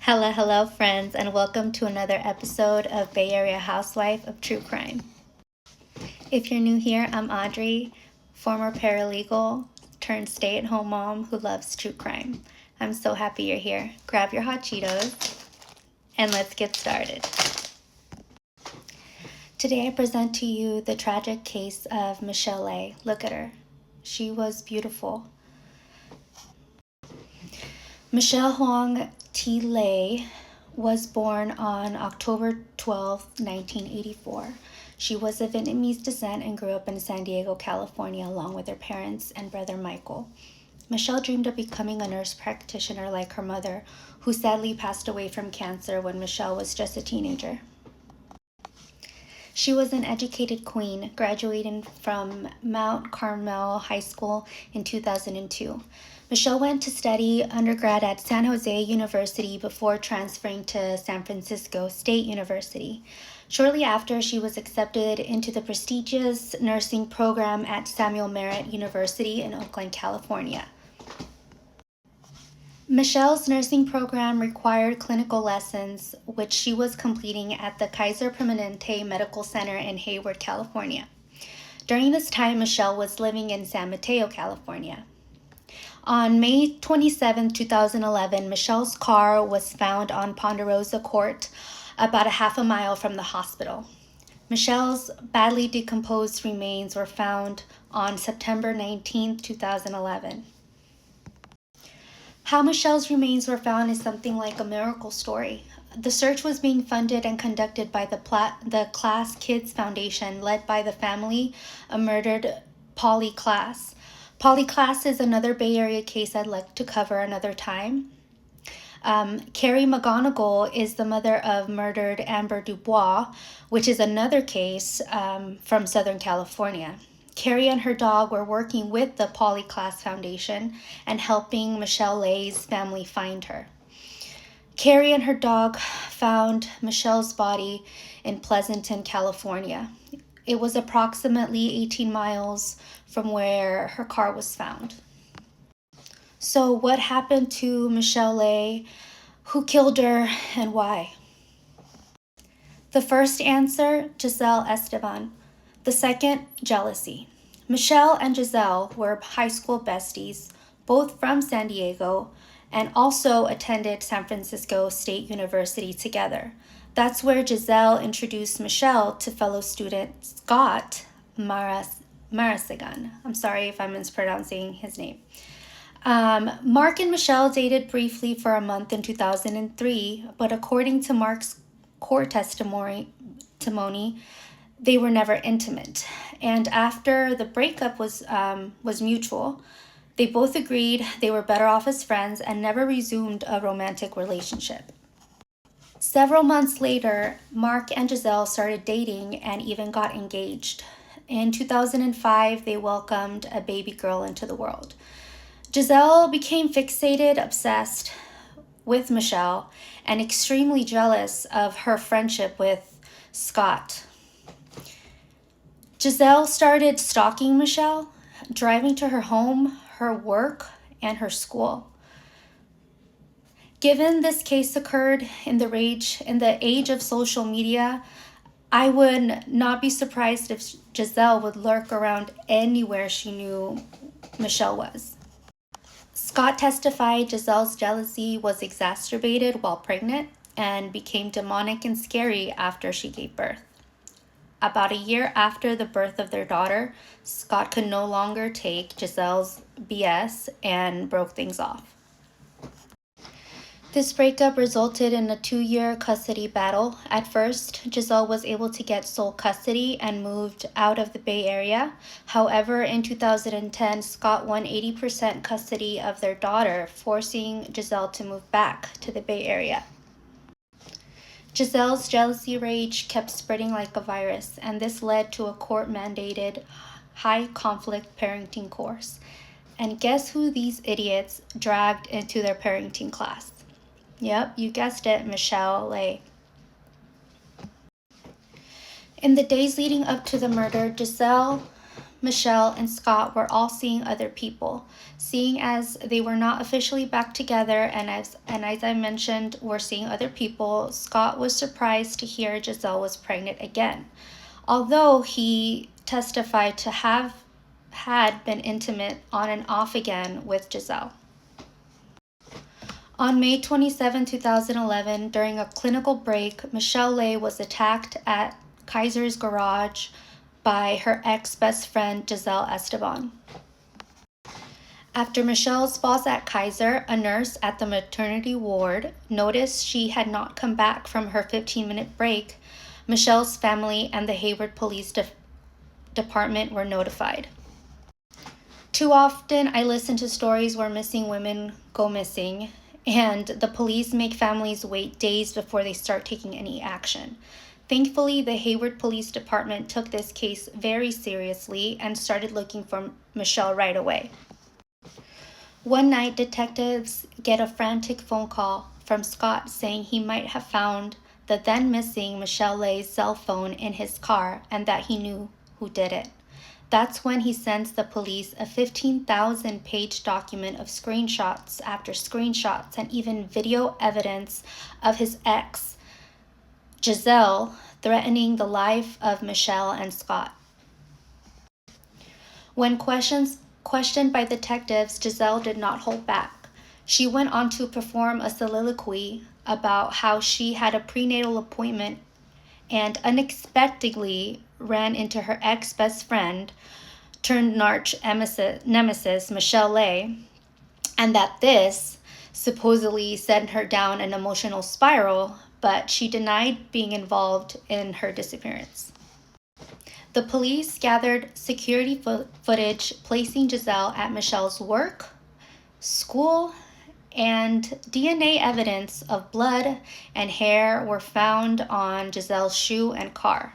Hello, friends, and welcome to another episode of Bay Area Housewife of True Crime. If you're new here, I'm Audrey, former paralegal turned stay-at-home mom who loves true crime. I'm so happy you're here. Grab your hot Cheetos, and let's get started. Today I present to you the tragic case of Michelle Lay. Look at her. She was beautiful. Michelle Huang T. Lay was born on October 12, 1984. She was of Vietnamese descent and grew up in San Diego, California, along with her parents and brother Michael. Michelle dreamed of becoming a nurse practitioner like her mother, who sadly passed away from cancer when Michelle was just a teenager. She was an educated queen, graduating from Mount Carmel High School in 2002. Michelle went to study undergrad at San Jose University before transferring to San Francisco State University. Shortly after, she was accepted into the prestigious nursing program at Samuel Merritt University in Oakland, California. Michelle's nursing program required clinical lessons, which she was completing at the Kaiser Permanente Medical Center in Hayward, California. During this time, Michelle was living in San Mateo, California. On May 27, 2011, Michelle's car was found on Ponderosa Court, about a half a mile from the hospital. Michelle's badly decomposed remains were found on September 19, 2011. How Michelle's remains were found is something like a miracle story. The search was being funded and conducted by the Class Kids Foundation, led by the family of murdered Polly Klaas. Polly Klaas is another Bay Area case I'd like to cover another time. Carrie McGonigal is the mother of murdered Amber Dubois, which is another case from Southern California. Carrie and her dog were working with the Polly Klaas Foundation and helping Michelle Lay's family find her. Carrie and her dog found Michelle's body in Pleasanton, California. It was approximately 18 miles from where her car was found. So what happened to Michelle Lay? Who killed her and why? The first answer, Giselle Esteban. The second, jealousy. Michelle and Giselle were high school besties, both from San Diego, and also attended San Francisco State University together. That's where Giselle introduced Michelle to fellow student Scott Marasegan. I'm sorry if I'm mispronouncing his name. Mark and Michelle dated briefly for a month in 2003, but according to Mark's court testimony, they were never intimate. And after the breakup was mutual, they both agreed they were better off as friends and never resumed a romantic relationship. Several months later, Mark and Giselle started dating and even got engaged. In 2005, they welcomed a baby girl into the world. Giselle became fixated, obsessed with Michelle, and extremely jealous of her friendship with Scott. Giselle started stalking Michelle, driving to her home, her work, and her school. Given this case occurred in the age of social media, I would not be surprised if Giselle would lurk around anywhere she knew Michelle was. Scott testified Giselle's jealousy was exacerbated while pregnant and became demonic and scary after she gave birth. About a year after the birth of their daughter, Scott could no longer take Giselle's BS and broke things off. This breakup resulted in a 2-year custody battle. At first, Giselle was able to get sole custody and moved out of the Bay Area. However, in 2010, Scott won 80% custody of their daughter, forcing Giselle to move back to the Bay Area. Giselle's jealousy rage kept spreading like a virus, and this led to a court-mandated high-conflict parenting course. And guess who these idiots dragged into their parenting class? Yep, you guessed it, Michelle Lay. In the days leading up to the murder, Giselle Michelle, and Scott were all seeing other people. Seeing as they were not officially back together and as I mentioned, were seeing other people, Scott was surprised to hear Giselle was pregnant again. Although he testified to have had been intimate on and off again with Giselle. On May 27, 2011, during a clinical break, Michelle Lay was attacked at Kaiser's garage by her ex-best friend Giselle Esteban. After Michelle's falls at Kaiser, a nurse at the maternity ward noticed she had not come back from her 15-minute break. Michelle's family and the Hayward Police Department were notified. Too often, I listen to stories where missing women go missing, and the police make families wait days before they start taking any action. Thankfully, the Hayward Police Department took this case very seriously and started looking for Michelle right away. One night, detectives get a frantic phone call from Scott saying he might have found the then missing Michelle Lay's cell phone in his car and that he knew who did it. That's when he sends the police a 15,000-page document of screenshots after screenshots and even video evidence of his ex, Giselle, threatening the life of Michelle and Scott. When questioned by detectives, Giselle did not hold back. She went on to perform a soliloquy about how she had a prenatal appointment and unexpectedly ran into her ex-best friend turned arch nemesis Michelle Lay, and that this supposedly sent her down an emotional spiral, but she denied being involved in her disappearance. The police gathered security footage placing Giselle at Michelle's work, school, and DNA evidence of blood and hair were found on Giselle's shoe and car.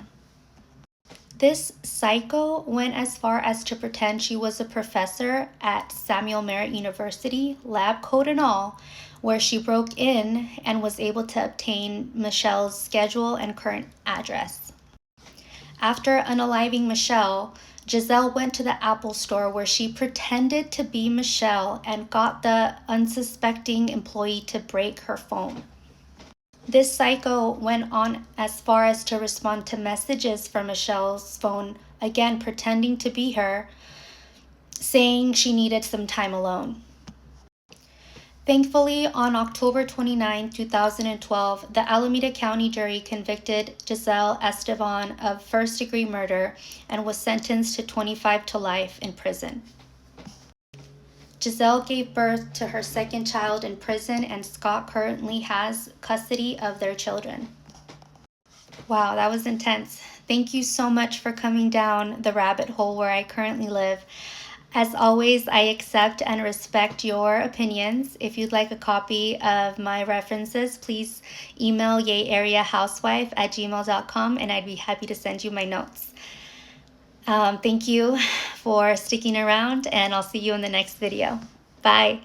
This psycho went as far as to pretend she was a professor at Samuel Merritt University, lab coat and all, where she broke in and was able to obtain Michelle's schedule and current address. After unaliving Michelle, Giselle went to the Apple store where she pretended to be Michelle and got the unsuspecting employee to break her phone. This psycho went on as far as to respond to messages from Michelle's phone, again pretending to be her, saying she needed some time alone. Thankfully, on October 29, 2012, the Alameda County jury convicted Giselle Esteban of first-degree murder and was sentenced to 25 to life in prison. Giselle gave birth to her second child in prison, and Scott currently has custody of their children. Wow, that was intense. Thank you so much for coming down the rabbit hole where I currently live. As always, I accept and respect your opinions. If you'd like a copy of my references, please email yayareahousewife@gmail.com and I'd be happy to send you my notes. Thank you for sticking around, and I'll see you in the next video. Bye.